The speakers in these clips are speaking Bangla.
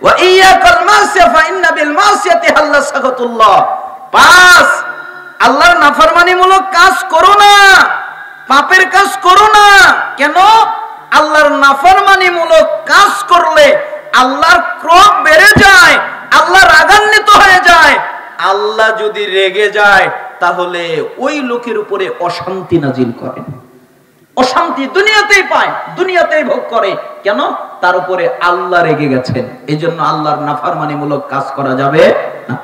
ওয়া ইয়াকাল মাসিয়া ফা ইন্না বিল মাসিয়াতি হাল্লা সাখাতুল্লাহ। 5 আল্লাহর নাফরমানিমূলক কাজ করো না, পাপের কাজ করো না। কেন? আল্লাহর নাফরমানিমূলক কাজ করলে আল্লাহর ক্রোধ বেড়ে যায়, আল্লাহ রাগান্বিত হয়ে যায়। আল্লাহ যদি রেগে যায় তাহলে ওই লোকের উপরে অশান্তি নাজিল করেন। অশান্তি দুনিয়াতেই পায়, দুনিয়াতেই ভোগ করে। কেন? তার উপরে আল্লাহ রেগে গেছেন। এই জন্য আল্লাহর নাফরমানিমূলক কাজ করা যাবে না।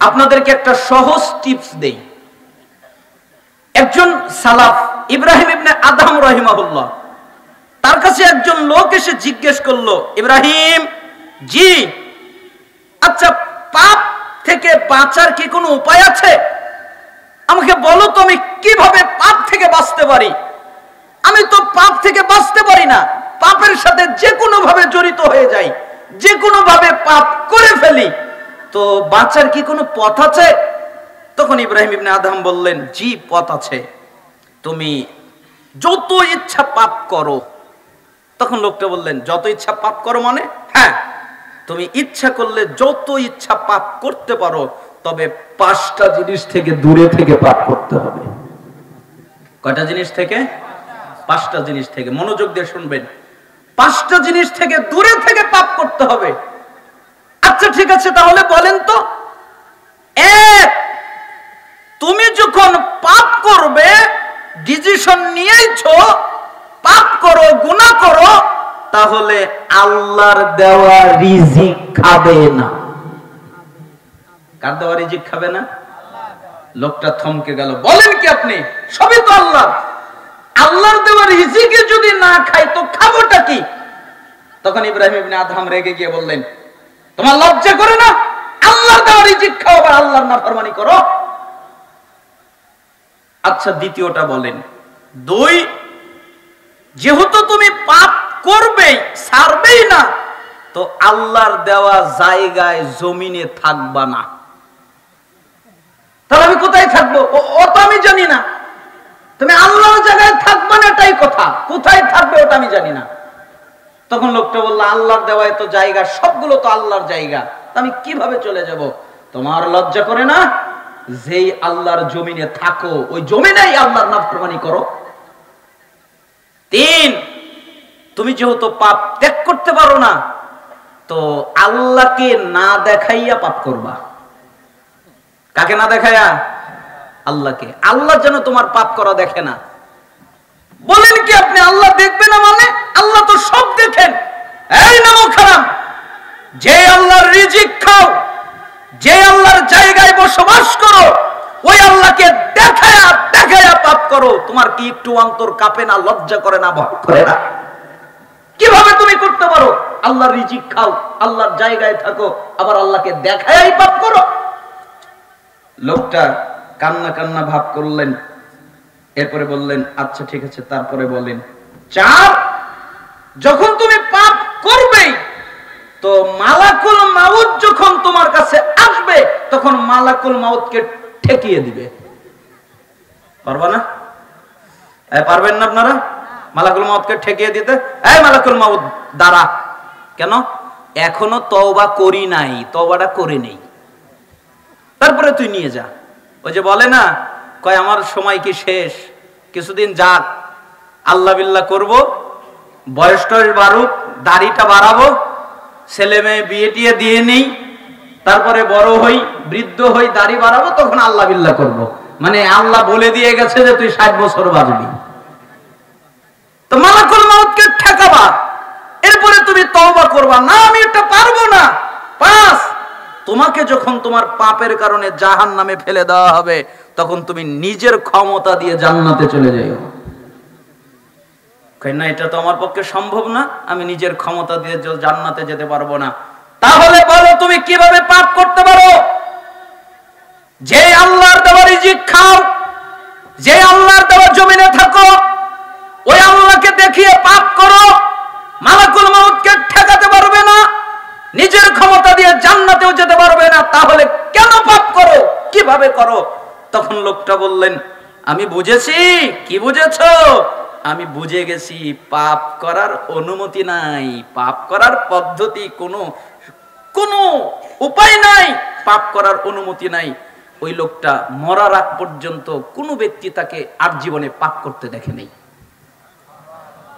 আপনাদেরকে একটা সহজ টিপস দেই। একজন সালাফ ইব্রাহিম ইবনে আদহাম রাহিমাহুল্লাহ, তার কাছে একজন লোক এসে জিজ্ঞেস করলো, ইব্রাহিম জি, আচ্ছা পাপ থেকে বাঁচার কি কোনো উপায় আছে? আমাকে বলো তো, আমি কিভাবে পাপ থেকে বাঁচতে পারি? আমি তো পাপ থেকে বাঁচতে পারি না, পাপের সাথে যে কোনো ভাবে জড়িত হয়ে যাই, যে কোনো ভাবে পাপ করে ফেলি। তো বাঁচার কি কোনো পথ আছে? তখন ইব্রাহিম ইবনে আদহাম বললেন, জি পথ আছে, তুমি যত ইচ্ছা পাপ করো। তখন লোকটা বললেন, যত ইচ্ছা পাপ করো মানে? হ্যাঁ, তুমি ইচ্ছা করলে যত ইচ্ছা পাপ করতে পারো, তবে 5টা জিনিস থেকে দূরে থেকে পাপ করতে হবে। কয়টা জিনিস থেকে? 5টা জিনিস থেকে। মনোযোগ দিয়ে শুনবেন, 5টা জিনিস থেকে দূরে থেকে পাপ করতে হবে। আচ্ছা ঠিক আছে, তাহলে বলেন তো, 1, তুমি যখন পাপ করবে ডিসিশন নিয়েছো পাপ করো, গুনাহ করো, তাহলে আল্লাহর দেওয়া রিজিক খাবে না। কার দেওয়া রিজিক খাবে না? লোকটা থমকে গেল। বলেন কি আপনি? সবই তো আল্লাহ। আল্লাহর দেওয়া রিজিকে যদি না খাই তো খাবোটা কি? তখন ইব্রাহিম ইবনে আদহাম রেগে গিয়ে বললেন, তোমার লজ্জা করে না? আল্লাহর দেওয়া রিজিক খাও আর আল্লাহর নাফরমানি করো। আচ্ছা দ্বিতীয়টা বলেন। 2, যেহেতু তুমি পাপ করবেই, ছাড়বেই না, তো আল্লাহর দেওয়া জায়গায় জমিনে থাকবা না। তাহলে আমি কোথায় থাকবো? ও তো আমি জানি না। তুমি আল্লাহর জায়গায় থাকবা না, এটাই কথা। কোথায় থাকবে ওটা আমি জানি না। তখন লোকটা বলল, আল্লাহর দেওয়া তো জায়গা, সবগুলো তো আল্লাহর জায়গা, আমি কিভাবে চলে যাব? তোমার লজ্জা করে না? যেই আল্লাহর জমিনে থাকো, ওই জমিনেই আল্লাহর নাফরমানি করো। 3, তুমি যেহেতু পাপ ত্যাগ করতে পারো না, তো আল্লাহকে না দেখাইয়া পাপ করবা। কাকে না দেখাইয়া? আল্লাহকে। আল্লাহ যেন তোমার পাপ করা দেখে না। বলেন কি আপনি? আল্লাহ দেখবে না মানে? আল্লাহ তো সব দেখেন। এই নামো খারাপ, যে আল্লাহর রিজিক খাও, যে আল্লাহর জায়গায় বসবাস করো, ওই আল্লাহকে দেখায়া দেখায়া পাপ করো, তোমার কি একটু অন্তর কাঁপে না? লজ্জা করে না? ভয় করে না? কিভাবে তুমি করতে পারো? আল্লাহর রিজিক খাও, আল্লাহর জায়গায় থাকো, আবার আল্লাহকে দেখায়াই পাপ করো। লোকটা কান্না কান্না ভাব করলেন। এরপরে বললেন, আচ্ছা ঠিক আছে, তারপরে বলেন। 4, যখন তুমি পাপ করবে, তো মালাকুল মাউত যখন তোমার কাছে আসবে, তখন মালাকুল মাউতকে ঠেকিয়ে দিবে। পারবা না? পারবেন না আপনারা মালাকুল মাউতকে ঠেকিয়ে দিতে? এই মালাকুল মাউত দাঁড়া। কেন? এখনো তওবা করি নাই, তওবাটা করে নেই, তারপরে তুই নিয়ে যা। ওই যে বলে না, কয় আমার সময় কি শেষ, কিছুদিন যাক, আল্লাহ বিল্লাহ করব, বয়স টয়স বাড়ুক, দাড়িটা বাড়াবো, ছেলে মেয়ে বিয়ে টিয়ে দিয়ে নেই, তারপরে বড় হই, বৃদ্ধ হই, দাড়ি বাড়াবো, তখন আল্লাহ বিল্লাহ করব। মানে আল্লাহ বলে দিয়ে গেছে যে তুই 60 বছর বাঁচবি। তো মালাকুল মাউতকে ঠেকাবা, এরপরে তুমি তওবা করবা। না, আমি এটা পারবো না। 5, তোমাকে যখন তোমার পাপের কারণে জাহান্নামে ফেলে দেওয়া হবে, তখন তুমি নিজের ক্ষমতা দিয়ে জান্নাতে চলে যাইও। না, এটা তো আমার পক্ষে সম্ভব না, আমি নিজের ক্ষমতা দিয়ে জান্নাতে যেতে পারবো না। তাহলে বলো তুমি কিভাবে পাপ করতে পারো? যে আল্লাহর দেওয়া রিজিক খাও, যে আল্লাহর দেওয়া জমিনে থাকো, ওই আল্লাহকে দেখিয়ে পাপ করো, মালাকুল মাউতকে ঠেকাতে পারবে না, নিজের ক্ষমতা দিয়ে জান্নাতেও যেতে পারবে না, তাহলে কেন পাপ করো? কিভাবে করো? তখন লোকটা বললেন, আমি বুঝেছি। কি বুঝেছো? আমি বুঝে গেছি পাপ করার অনুমতি নাই, পাপ করার পদ্ধতি কোনো উপায় নাই, পাপ করার অনুমতি নাই, ওই লোকটা মরার আগ পর্যন্ত কোনো ব্যক্তি তাকে আর জীবনে পাপ করতে দেখে নেই।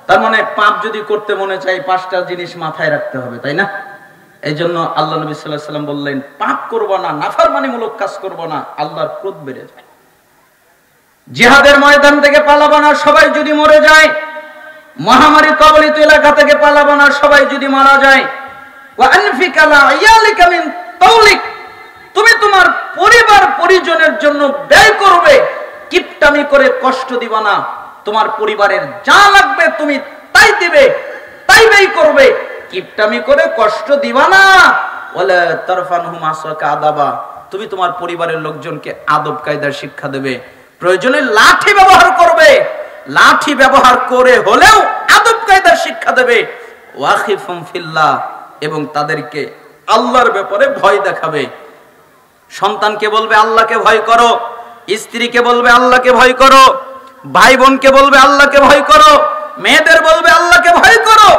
তার মানে পাপ যদি করতে মনে চাই 5টা জিনিস মাথায় রাখতে হবে, তাই না? এই জন্য আল্লাহ নবী সাল্লাল্লাহু আলাইহি ওয়াসাল্লাম বললেন, পাপ করব না, নাফরমানিমূলক কাজ করব না, আল্লাহর ক্রোধ বেড়ে যায়। জিহাদের ময়দান থেকে পালাবো না, সবাই যদি মরে যায়। মহামারী কবলিত এলাকা থেকে পালাবো না, সবাই যদি মারা যায়। ওয়া আনফিক আলা ইয়ালিকা মিন তাওলিক, তুমি তোমার পরিবার পরিজনের জন্য ব্যয় করবে, কিপটামি করে কষ্ট দিবা না। তোমার পরিবারের যা লাগবে তুমি তাই দিবে, তাই ব্যয় করবে, কিপটামি করে কষ্ট দিবা না। ওয়ালা তারফানহুম আসাকা আদাবা, তুমি তোমার পরিবারের লোকজনকে আদব কায়দার শিক্ষা দেবে, প্রয়োজনে লাঠি ব্যবহার করবে, লাঠি ব্যবহার করে হলেও আদব কায়দার শিক্ষা দেবে। ওয়াখিফুম ফিল্লাহ, এবং তাদেরকে আল্লাহর ব্যাপারে ভয় দেখাবে। সন্তানকে বলবে আল্লাহকে ভয় করো, স্ত্রীকে বলবে আল্লাহকে ভয় করো, ভাই বোনকে বলবে আল্লাহকে ভয় করো, মেয়েদের বলবে আল্লাহকে ভয় করো,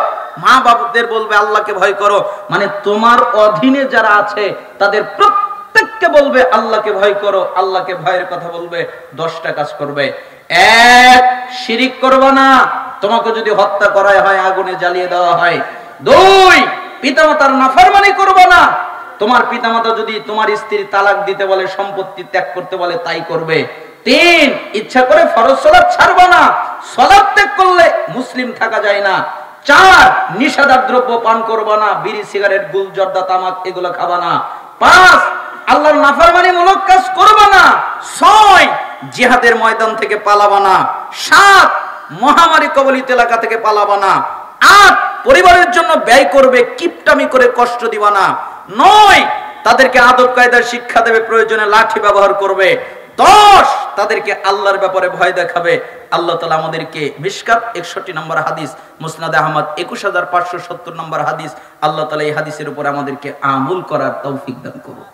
মা বাবাদের বলবে আল্লাহকে ভয় করো। মানে তোমার অধীনে যারা আছে তাদের প্রত্যেককে বলবে আল্লাহকে ভয় করো, আল্লাহকে ভয়ের কথা বলবে। 10টা কাজ করবে। 1, শিরিক করবে না, তোমাকে যদি হত্যা করা হয় আগুনে জ্বালিয়ে দেওয়া হয়। 2, পিতামাতার নাফরমানি করবে না, তোমার পিতামাতা যদি তোমার স্ত্রী তালাক দিতে বলে, সম্পত্তি ত্যাগ করতে বলে, তাই করবে। 3, ইচ্ছা করে ফরজ সালাত ছাড়বে না, সালাত ত্যাগ করলে মুসলিম থাকা যায় না। 4, নিষেধাজ্ঞ দ্রব্য পান করবে না, বিড়ি সিগারেট গুল জর্দা তামাক এগুলো খাবে না। 5, আল্লাহর নাফরমানিমূলক কাজ করবে না। 6, জিহাদের ময়দান থেকে পালাবে না। 7, মহামারী কবলিত এলাকা থেকে পালাবে না। 8, পরিবারের জন্য ব্যয় করবে, কিপটামি করে কষ্ট দিবা না। 9, তাদেরকে আদব কায়দার শিক্ষা দেবে, প্রয়োজনে লাঠি ব্যবহার করবে। 10, তাদেরকে আল্লাহর ব্যাপারে ভয় দেখাবে। আল্লাহ তাআলা আমাদেরকে মিশকাত 61 নম্বর হাদিস, মুসনাদ আহমদ 21570 নম্বর হাদিস, আল্লাহ তাআলা এই হাদিসের উপর আমাদেরকে আমল করার তৌফিক দান করুন।